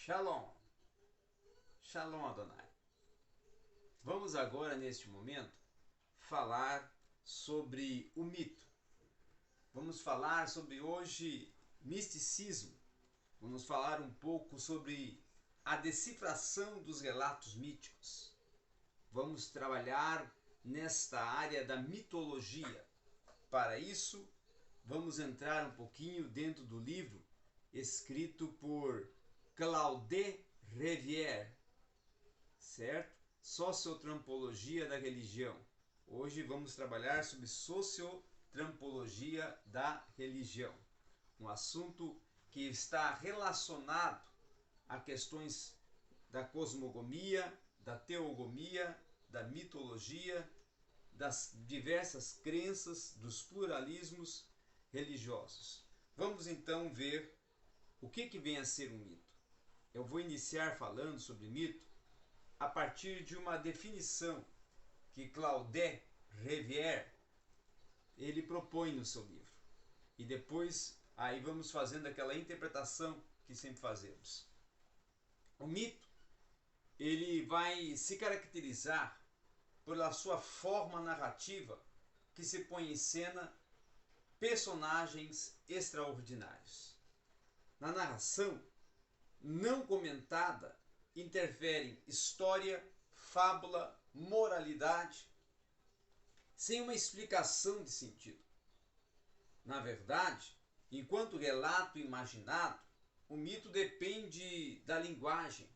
Shalom, Shalom Adonai. Vamos agora, neste momento, falar sobre o mito. Vamos falar sobre hoje misticismo. Vamos falar um pouco sobre a decifração dos relatos míticos. Vamos trabalhar nesta área da mitologia. Para isso, vamos entrar um pouquinho dentro do livro escrito por Claude Revier, certo? Socioantropologia da religião. Hoje vamos trabalhar sobre socioantropologia da religião, um assunto que está relacionado a questões da cosmogonia, da teogonia, da mitologia, das diversas crenças, dos pluralismos religiosos. Vamos então ver o que vem a ser um mito. Eu vou iniciar falando sobre mito a partir de uma definição que Claude Revier ele propõe no seu livro. E depois aí vamos fazendo aquela interpretação que sempre fazemos. O mito ele vai se caracterizar pela sua forma narrativa que se põe em cena personagens extraordinários. Na narração não comentada interferem história, fábula, moralidade, sem uma explicação de sentido. Na verdade, enquanto relato imaginado, o mito depende da linguagem,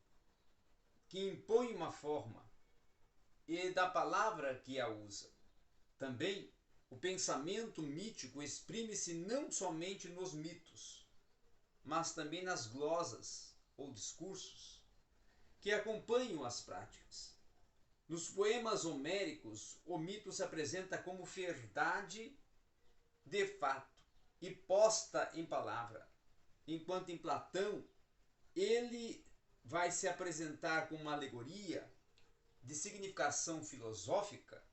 que impõe uma forma, e da palavra que a usa. Também, o pensamento mítico exprime-se não somente nos mitos, mas também nas glosas ou discursos que acompanham as práticas. Nos poemas homéricos, o mito se apresenta como verdade de fato e posta em palavra, enquanto em Platão ele vai se apresentar como uma alegoria de significação filosófica,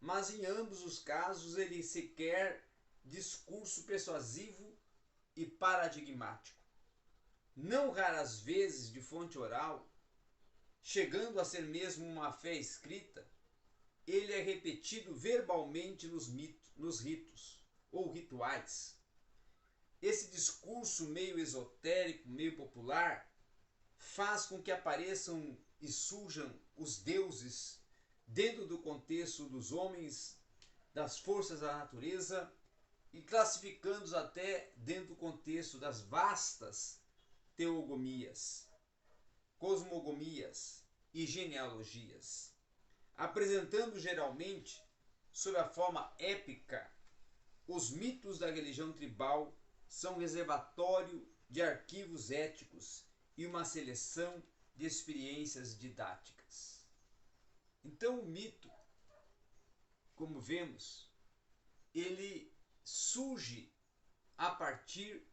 mas em ambos os casos ele se quer discurso persuasivo e paradigmático. Não raras vezes de fonte oral, chegando a ser mesmo uma fé escrita, ele é repetido verbalmente nos ritos ou rituais. Esse discurso meio esotérico, meio popular, faz com que apareçam e surjam os deuses dentro do contexto dos homens, das forças da natureza e classificando-os até dentro do contexto das vastas teogomias, cosmogomias e genealogias, apresentando geralmente, sob a forma épica, os mitos da religião tribal são reservatório de arquivos éticos e uma seleção de experiências didáticas. Então o mito, como vemos, ele surge a partir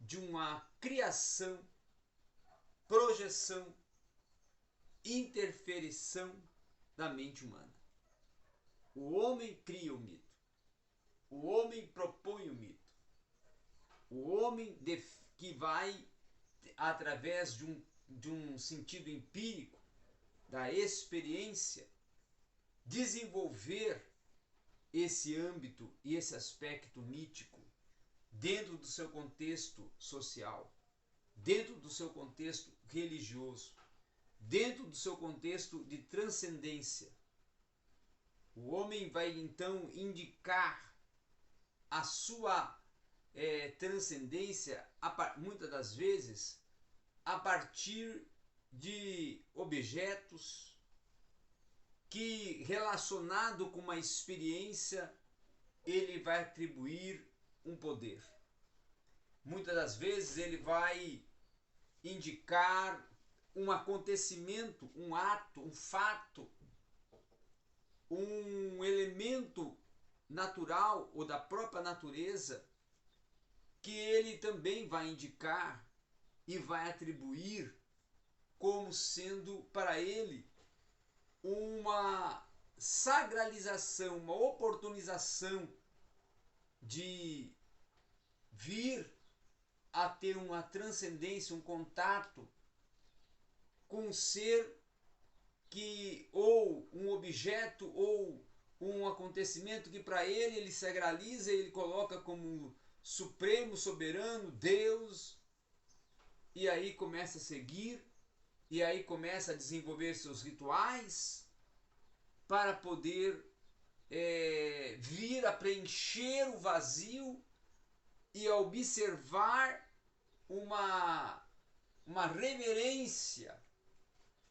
de uma criação, projeção, interferição da mente humana. O homem cria o mito. O homem propõe o mito. O homem que vai, através de um sentido empírico, da experiência, desenvolver esse âmbito e esse aspecto mítico dentro do seu contexto social, dentro do seu contexto religioso, dentro do seu contexto de transcendência. O homem vai então indicar a sua transcendência, muitas das vezes, a partir de objetos que, relacionado com uma experiência, ele vai atribuir um poder. Muitas das vezes ele vai indicar um acontecimento, um ato, um fato, um elemento natural ou da própria natureza que ele também vai indicar e vai atribuir como sendo para ele uma sacralização, uma oportunização de vir a ter uma transcendência, um contato com um ser que, ou um objeto, ou um acontecimento que para ele sagraliza, ele coloca como supremo, soberano, Deus, e aí começa a seguir, e aí começa a desenvolver seus rituais para poder vir a preencher o vazio e a observar uma reverência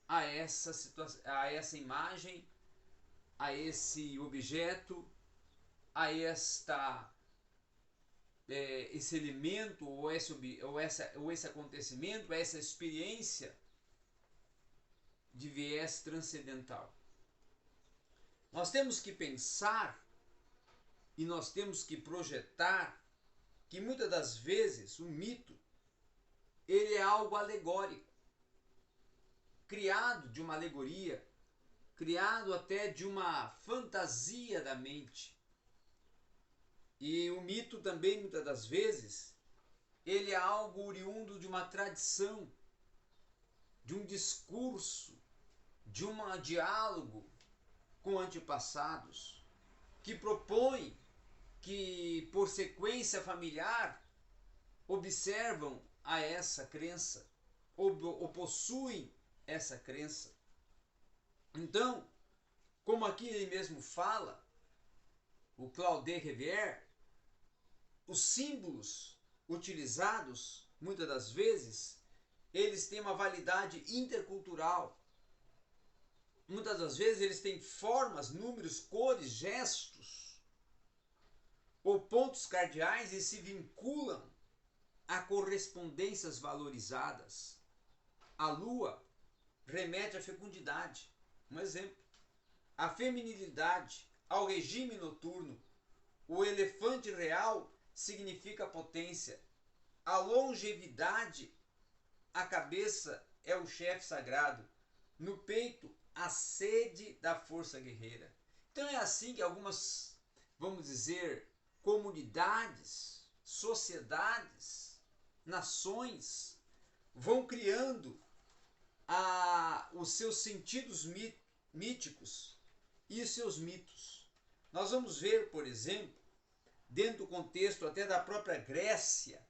a essa situação, a essa imagem, a esse objeto, a esse elemento ou esse acontecimento, essa experiência de viés transcendental. Nós temos que pensar e nós temos que projetar que muitas das vezes o mito ele é algo alegórico, criado de uma alegoria, criado até de uma fantasia da mente. E o mito também, muitas das vezes, ele é algo oriundo de uma tradição, de um discurso, de um diálogo com antepassados, que propõe que, por sequência familiar, observam a essa crença, ou possuem essa crença. Então, como aqui ele mesmo fala, o Claude Revier, os símbolos utilizados, muitas das vezes, eles têm uma validade intercultural. Muitas das vezes eles têm formas, números, cores, gestos ou pontos cardeais e se vinculam a correspondências valorizadas. A lua remete à fecundidade, um exemplo. A feminilidade ao regime noturno. O elefante real significa potência. A longevidade, a cabeça é o chefe sagrado. No peito, a sede da força guerreira. Então é assim que algumas, vamos dizer, comunidades, sociedades, nações vão criando os seus sentidos míticos e os seus mitos. Nós vamos ver, por exemplo, dentro do contexto até da própria Grécia,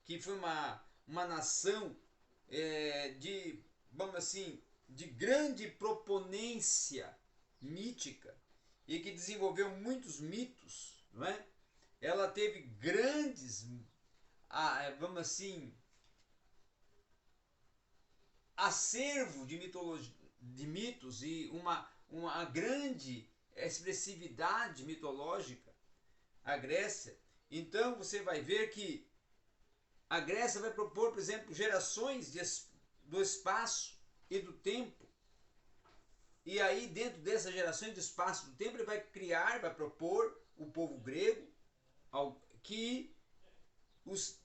que foi uma nação vamos assim, de grande proponência mítica e que desenvolveu muitos mitos, não é? Ela teve grandes, vamos assim, acervo de mitologia, de mitos e uma grande expressividade mitológica, a Grécia. Então você vai ver que a Grécia vai propor, por exemplo, gerações do espaço e do tempo. E aí, dentro dessas gerações do espaço e do tempo, ele vai propor o povo grego, que os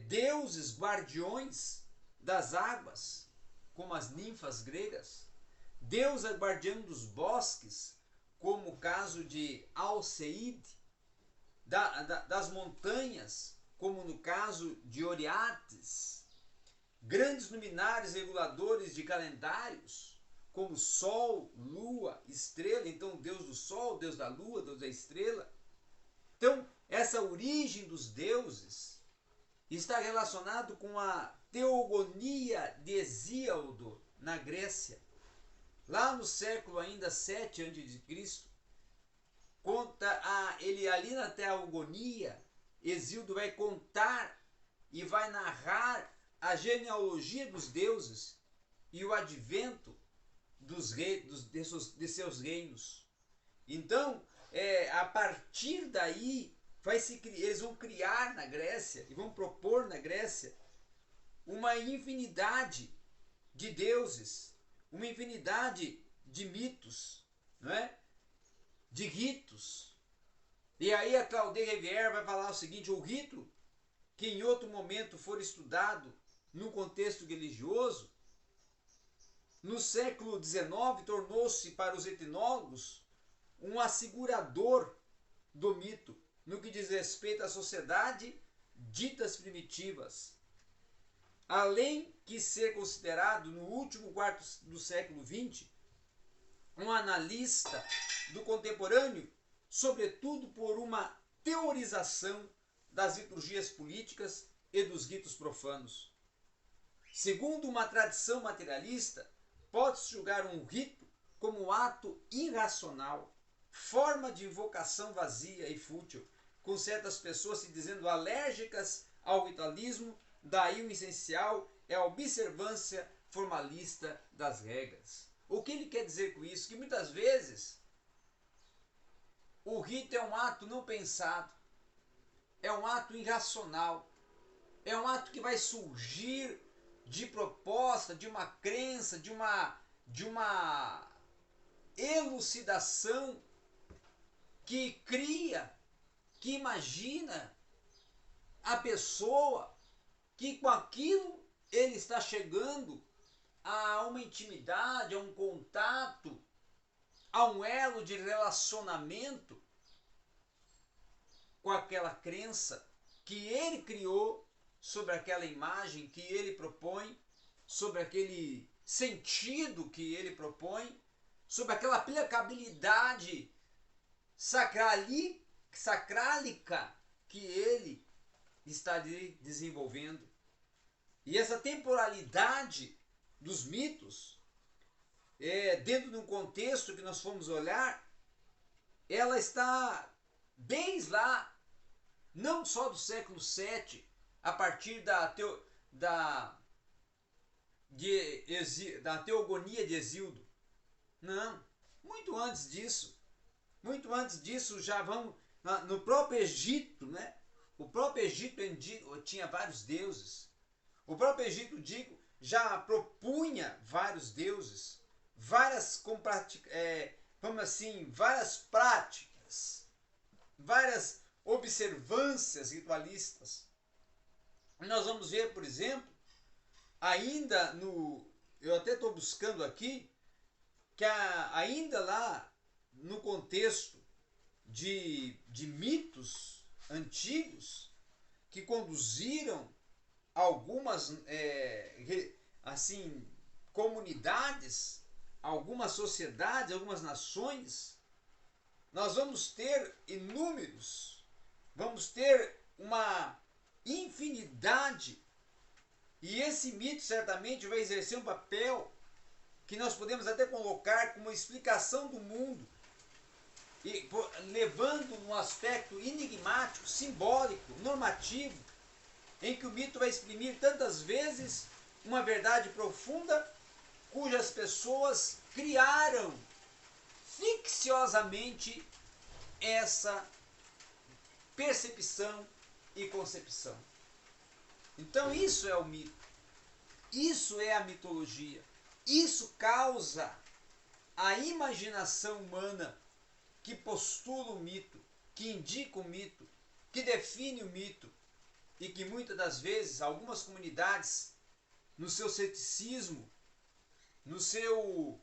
deuses guardiões das águas, como as ninfas gregas, Deus é guardião dos bosques, como o caso de Alceide, das montanhas, como no caso de Oriates, grandes luminares reguladores de calendários, como Sol, Lua, Estrela, então Deus do Sol, Deus da Lua, Deus da Estrela. Então, essa origem dos deuses está relacionado com a teogonia de Hesíodo na Grécia. Lá no século ainda 7 a.C., conta ele ali na teogonia, Hesíodo vai contar e vai narrar a genealogia dos deuses e o advento de seus reinos. Então, a partir daí, eles vão criar na Grécia e vão propor na Grécia uma infinidade de deuses, uma infinidade de mitos, não é? De ritos. E aí a Claude Revier vai falar o seguinte: o rito que em outro momento for estudado no contexto religioso, no século XIX tornou-se para os etnólogos um assegurador do mito, no que diz respeito à sociedade ditas primitivas. além de ser considerado, no último quarto do século XX, um analista do contemporâneo, sobretudo por uma teorização das liturgias políticas e dos ritos profanos. Segundo uma tradição materialista, pode-se julgar um rito como ato irracional, forma de invocação vazia e fútil, com certas pessoas se dizendo alérgicas ao ritualismo, daí o essencial é a observância formalista das regras. O que ele quer dizer com isso? Que muitas vezes o rito é um ato não pensado, é um ato irracional, é um ato que vai surgir de proposta, de uma crença, de uma elucidação que cria, que imagina a pessoa que com aquilo ele está chegando a uma intimidade, a um contato, a um elo de relacionamento com aquela crença que ele criou, sobre aquela imagem que ele propõe, sobre aquele sentido que ele propõe, sobre aquela aplicabilidade sacrálica que ele está desenvolvendo. E essa temporalidade dos mitos, dentro de um contexto que nós fomos olhar, ela está desde lá, não só do século VII, a partir da teogonia de Hesíodo. Não, muito antes disso já vamos no próprio Egito, né? O próprio Egito tinha vários deuses. O próprio Egito antigo já propunha vários deuses, várias várias práticas, várias observâncias ritualistas. Nós vamos ver, por exemplo, ainda eu até estou buscando aqui, que ainda lá no contexto de mitos antigos que conduziram algumas comunidades, algumas sociedades, algumas nações, nós vamos ter inúmeros, vamos ter uma infinidade, e esse mito certamente vai exercer um papel que nós podemos até colocar como explicação do mundo, e levando um aspecto enigmático, simbólico, normativo, em que o mito vai exprimir tantas vezes uma verdade profunda cujas pessoas criaram ficciosamente essa percepção e concepção. Então isso é o mito, isso é a mitologia, isso causa a imaginação humana que postula o mito, que indica o mito, que define o mito, e que muitas das vezes algumas comunidades, no seu ceticismo, no seu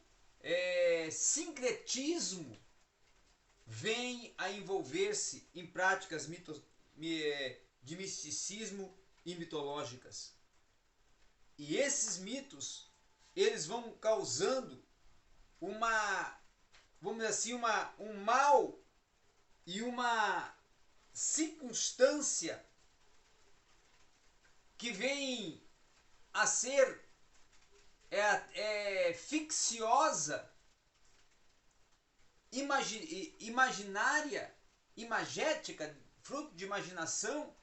sincretismo, vêm a envolver-se em práticas de misticismo e mitológicas. E esses mitos, eles vão causando vamos dizer assim, um mal e uma circunstância que vem a ser ficciosa, imaginária, imagética, fruto de imaginação,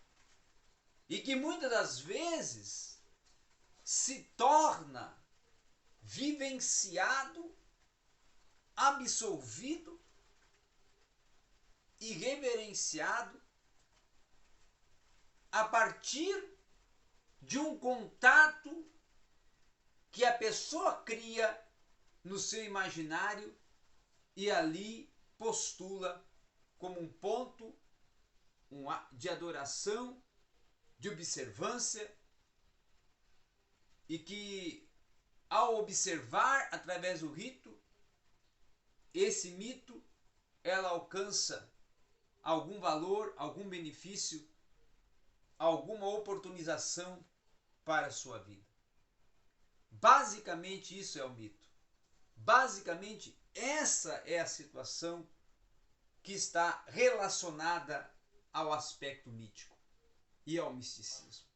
e que muitas das vezes se torna vivenciado, absolvido e reverenciado a partir de um contato que a pessoa cria no seu imaginário e ali postula como um ponto de adoração, de observância, e que ao observar através do rito, esse mito, ela alcança algum valor, algum benefício, alguma oportunização para a sua vida. Basicamente isso é o mito. Basicamente essa é a situação que está relacionada ao aspecto mítico e ao misticismo.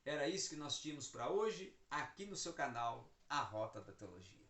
Era isso que nós tínhamos para hoje aqui no seu canal A Rota da Teologia.